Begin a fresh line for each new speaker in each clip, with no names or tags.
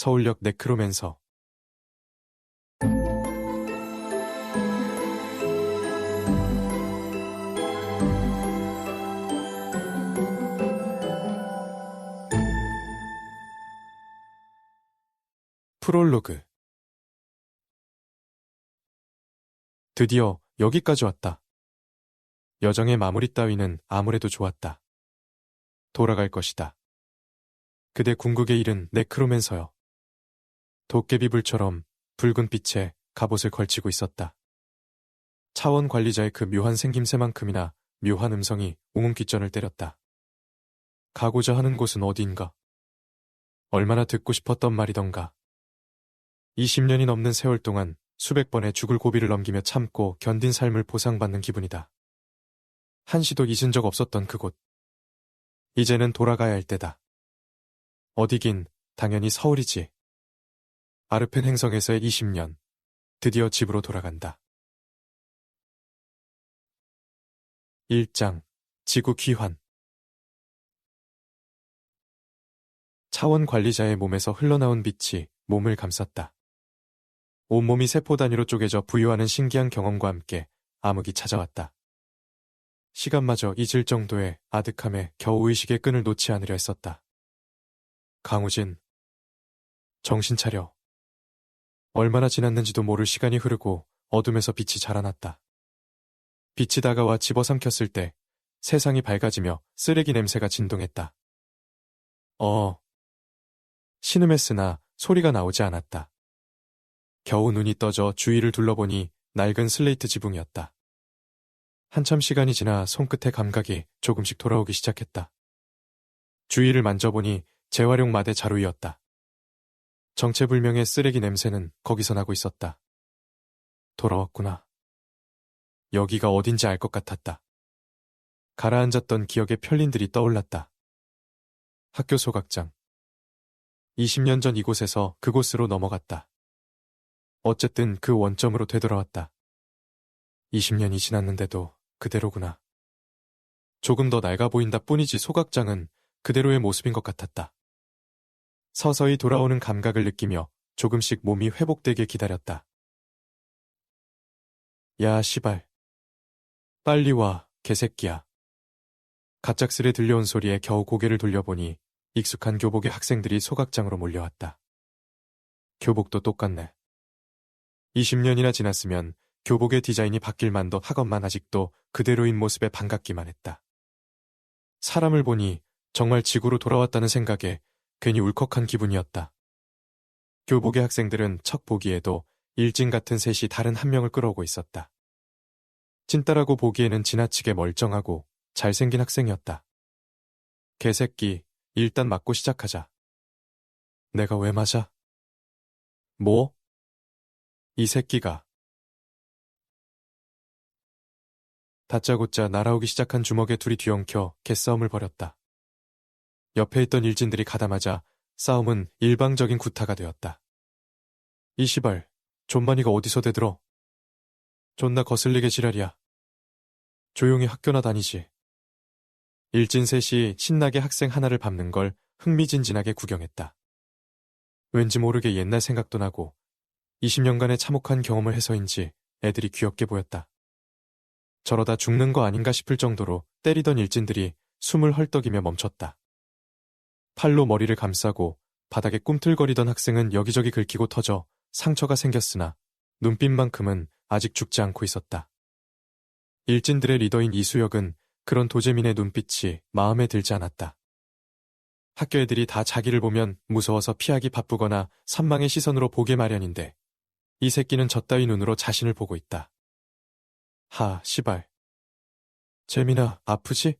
서울역 네크로맨서. 프롤로그. 드디어 여기까지 왔다. 여정의 마무리 따위는 아무래도 좋았다. 돌아갈 것이다. 그대 궁극의 이른 네크로맨서여. 도깨비 불처럼 붉은 빛에 갑옷을 걸치고 있었다. 차원 관리자의 그 묘한 생김새만큼이나 묘한 음성이 웅웅귀전을 때렸다. 가고자 하는 곳은 어디인가? 얼마나 듣고 싶었던 말이던가. 20년이 넘는 세월 동안 수백 번의 죽을 고비를 넘기며 참고 견딘 삶을 보상받는 기분이다. 한시도 잊은 적 없었던 그곳. 이제는 돌아가야 할 때다. 어디긴 당연히 서울이지. 아르펜 행성에서의 20년. 드디어 집으로 돌아간다. 1장. 지구 귀환. 차원 관리자의 몸에서 흘러나온 빛이 몸을 감쌌다. 온몸이 세포 단위로 쪼개져 부유하는 신기한 경험과 함께 암흑이 찾아왔다. 시간마저 잊을 정도의 아득함에 겨우 의식의 끈을 놓지 않으려 했었다. 강우진. 정신 차려. 얼마나 지났는지도 모를 시간이 흐르고 어둠에서 빛이 자라났다. 빛이 다가와 집어삼켰을 때 세상이 밝아지며 쓰레기 냄새가 진동했다. 신음했으나 소리가 나오지 않았다. 겨우 눈이 떠져 주위를 둘러보니 낡은 슬레이트 지붕이었다. 한참 시간이 지나 손끝의 감각이 조금씩 돌아오기 시작했다. 주위를 만져보니 재활용 마대 자루이었다. 정체불명의 쓰레기 냄새는 거기서 나고 있었다. 돌아왔구나. 여기가 어딘지 알 것 같았다. 가라앉았던 기억의 편린들이 떠올랐다. 학교 소각장. 20년 전 이곳에서 그곳으로 넘어갔다. 어쨌든 그 원점으로 되돌아왔다. 20년이 지났는데도 그대로구나. 조금 더 낡아 보인다 뿐이지 소각장은 그대로의 모습인 것 같았다. 서서히 돌아오는 감각을 느끼며 조금씩 몸이 회복되게 기다렸다. 야, 시발. 빨리 와, 개새끼야. 갑작스레 들려온 소리에 겨우 고개를 돌려보니 익숙한 교복의 학생들이 소각장으로 몰려왔다. 교복도 똑같네. 20년이나 지났으면 교복의 디자인이 바뀔 만도 하건만 아직도 그대로인 모습에 반갑기만 했다. 사람을 보니 정말 지구로 돌아왔다는 생각에 괜히 울컥한 기분이었다. 교복의 학생들은 척 보기에도 일진 같은 셋이 다른 한 명을 끌어오고 있었다. 찐따라고 보기에는 지나치게 멀쩡하고 잘생긴 학생이었다. 개새끼, 일단 맞고 시작하자. 내가 왜 맞아? 뭐? 이 새끼가. 다짜고짜 날아오기 시작한 주먹에 둘이 뒤엉켜 개싸움을 벌였다. 옆에 있던 일진들이 가다마자 싸움은 일방적인 구타가 되었다. 이 시발, 존만이가 어디서 대들어? 존나 거슬리게 지랄이야. 조용히 학교나 다니지. 일진 셋이 신나게 학생 하나를 밟는 걸 흥미진진하게 구경했다. 왠지 모르게 옛날 생각도 나고 20년간의 참혹한 경험을 해서인지 애들이 귀엽게 보였다. 저러다 죽는 거 아닌가 싶을 정도로 때리던 일진들이 숨을 헐떡이며 멈췄다. 팔로 머리를 감싸고 바닥에 꿈틀거리던 학생은 여기저기 긁히고 터져 상처가 생겼으나 눈빛만큼은 아직 죽지 않고 있었다. 일진들의 리더인 이수혁은 그런 도재민의 눈빛이 마음에 들지 않았다. 학교 애들이 다 자기를 보면 무서워서 피하기 바쁘거나 선망의 시선으로 보게 마련인데 이 새끼는 저따위 눈으로 자신을 보고 있다. 하, 시발. 재민아, 아프지?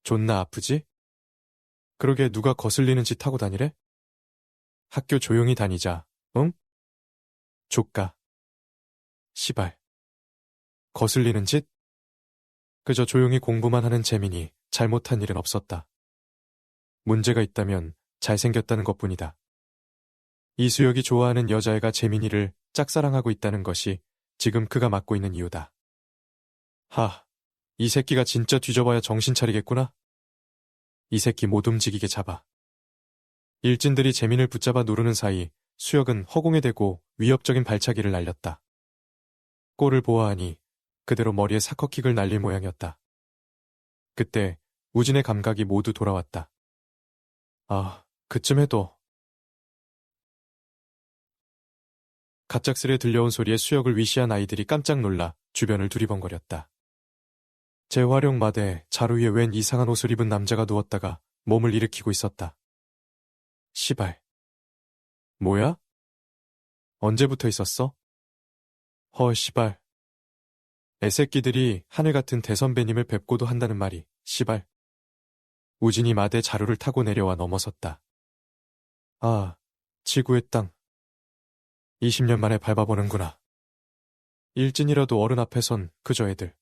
존나 아프지? 그러게 누가 거슬리는 짓 하고 다니래? 학교 조용히 다니자, 응? 조까. 시발. 거슬리는 짓? 그저 조용히 공부만 하는 재민이 잘못한 일은 없었다. 문제가 있다면 잘생겼다는 것뿐이다. 이수혁이 좋아하는 여자애가 재민이를 짝사랑하고 있다는 것이 지금 그가 맡고 있는 이유다. 이 새끼가 진짜 뒤져봐야 정신 차리겠구나. 이 새끼 못 움직이게 잡아. 일진들이 재민을 붙잡아 누르는 사이 수혁은 허공에 대고 위협적인 발차기를 날렸다. 꼴을 보아하니 그대로 머리에 사커킥을 날릴 모양이었다. 그때 우진의 감각이 모두 돌아왔다. 그쯤 해도. 갑작스레 들려온 소리에 수혁을 위시한 아이들이 깜짝 놀라 주변을 두리번거렸다. 재활용 마대에 자루 위에 웬 이상한 옷을 입은 남자가 누웠다가 몸을 일으키고 있었다. 시발. 뭐야? 언제부터 있었어? 헐 시발. 애새끼들이 하늘 같은 대선배님을 뵙고도 한다는 말이 시발. 우진이 마대 자루를 타고 내려와 넘어섰다. 지구의 땅. 20년 만에 밟아보는구나. 일진이라도 어른 앞에선 그저 애들.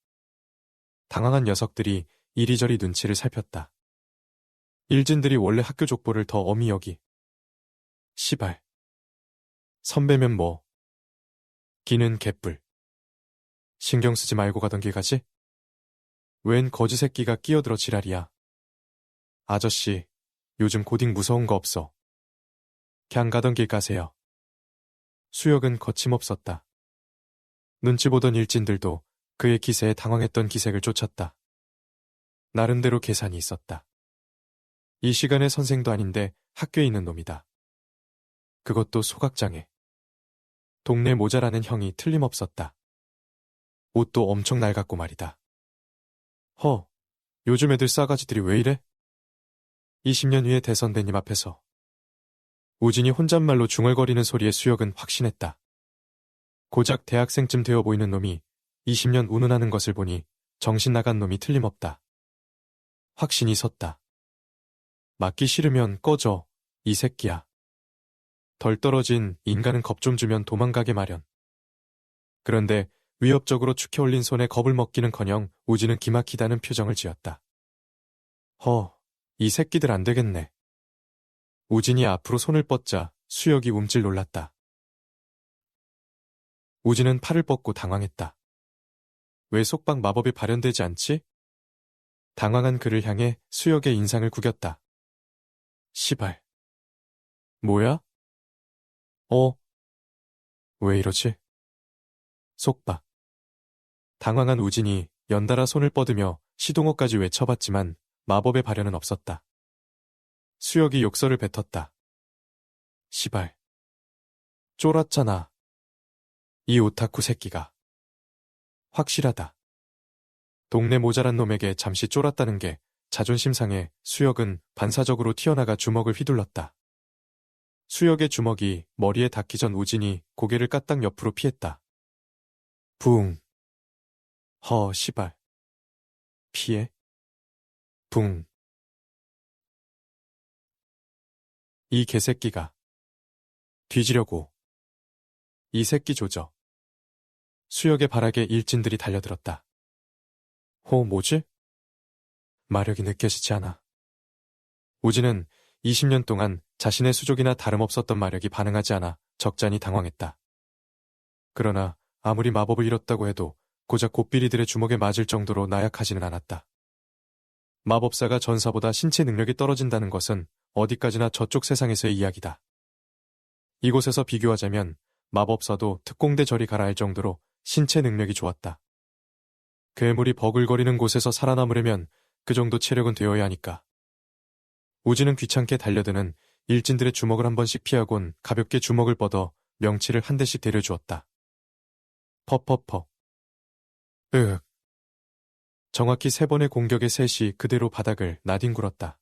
당황한 녀석들이 이리저리 눈치를 살폈다. 일진들이 원래 학교 족보를 더 엄히 여기. 시발. 선배면 뭐. 기는 개뿔. 신경 쓰지 말고 가던 길 가지? 웬 거지 새끼가 끼어들어 지랄이야. 아저씨, 요즘 고딩 무서운 거 없어. 그냥 가던 길 가세요. 수혁은 거침없었다. 눈치 보던 일진들도 그의 기세에 당황했던 기색을 쫓았다. 나름대로 계산이 있었다. 이 시간에 선생도 아닌데 학교에 있는 놈이다. 그것도 소각장애. 동네 모자라는 형이 틀림없었다. 옷도 엄청 낡았고 말이다. 요즘 애들 싸가지들이 왜 이래? 20년 후의 대선배님 앞에서. 우진이 혼잣말로 중얼거리는 소리에 수혁은 확신했다. 고작 대학생쯤 되어 보이는 놈이 20년 운운하는 것을 보니 정신 나간 놈이 틀림없다. 확신이 섰다. 맞기 싫으면 꺼져, 이 새끼야. 덜 떨어진 인간은 겁 좀 주면 도망가게 마련. 그런데 위협적으로 축혀올린 손에 겁을 먹기는커녕 우진은 기막히다는 표정을 지었다. 이 새끼들 안 되겠네. 우진이 앞으로 손을 뻗자 수혁이 움찔 놀랐다. 우진은 팔을 뻗고 당황했다. 왜 속박 마법이 발현되지 않지? 당황한 그를 향해 수혁의 인상을 구겼다. 시발. 뭐야? 왜 이러지? 속박. 당황한 우진이 연달아 손을 뻗으며 시동호까지 외쳐봤지만 마법의 발현은 없었다. 수혁이 욕설을 뱉었다. 시발. 쫄았잖아. 이 오타쿠 새끼가. 확실하다. 동네 모자란 놈에게 잠시 쫄았다는 게 자존심 상해 수혁은 반사적으로 튀어나가 주먹을 휘둘렀다. 수혁의 주먹이 머리에 닿기 전 우진이 고개를 까딱 옆으로 피했다. 붕. 시발. 피해. 붕. 이 개새끼가. 뒤지려고. 이 새끼 조져. 수혁의 발악에 일진들이 달려들었다. 뭐지? 마력이 느껴지지 않아. 우진은 20년 동안 자신의 수족이나 다름없었던 마력이 반응하지 않아 적잖이 당황했다. 그러나 아무리 마법을 잃었다고 해도 고작 곱비리들의 주먹에 맞을 정도로 나약하지는 않았다. 마법사가 전사보다 신체 능력이 떨어진다는 것은 어디까지나 저쪽 세상에서의 이야기다. 이곳에서 비교하자면 마법사도 특공대 저리 가라 할 정도로 신체 능력이 좋았다. 괴물이 버글거리는 곳에서 살아남으려면 그 정도 체력은 되어야 하니까. 우진은 귀찮게 달려드는 일진들의 주먹을 한 번씩 피하곤 가볍게 주먹을 뻗어 명치를 한 대씩 데려주었다. 퍼퍼퍼. 정확히 3번의 공격의 셋이 그대로 바닥을 나뒹굴었다.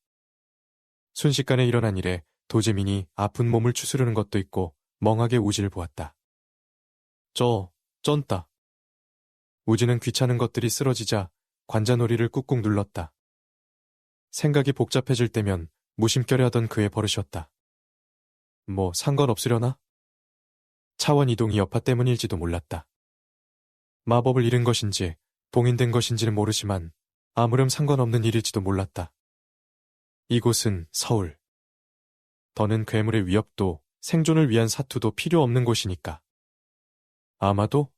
순식간에 일어난 일에 도재민이 아픈 몸을 추스르는 것도 있고 멍하게 우진을 보았다. 쩐다. 우진은 귀찮은 것들이 쓰러지자 관자놀이를 꾹꾹 눌렀다. 생각이 복잡해질 때면 무심결에 하던 그의 버릇이었다. 뭐 상관없으려나? 차원 이동이 여파 때문일지도 몰랐다. 마법을 잃은 것인지 봉인된 것인지는 모르지만 아무렴 상관없는 일일지도 몰랐다. 이곳은 서울. 더는 괴물의 위협도 생존을 위한 사투도 필요 없는 곳이니까. 아마도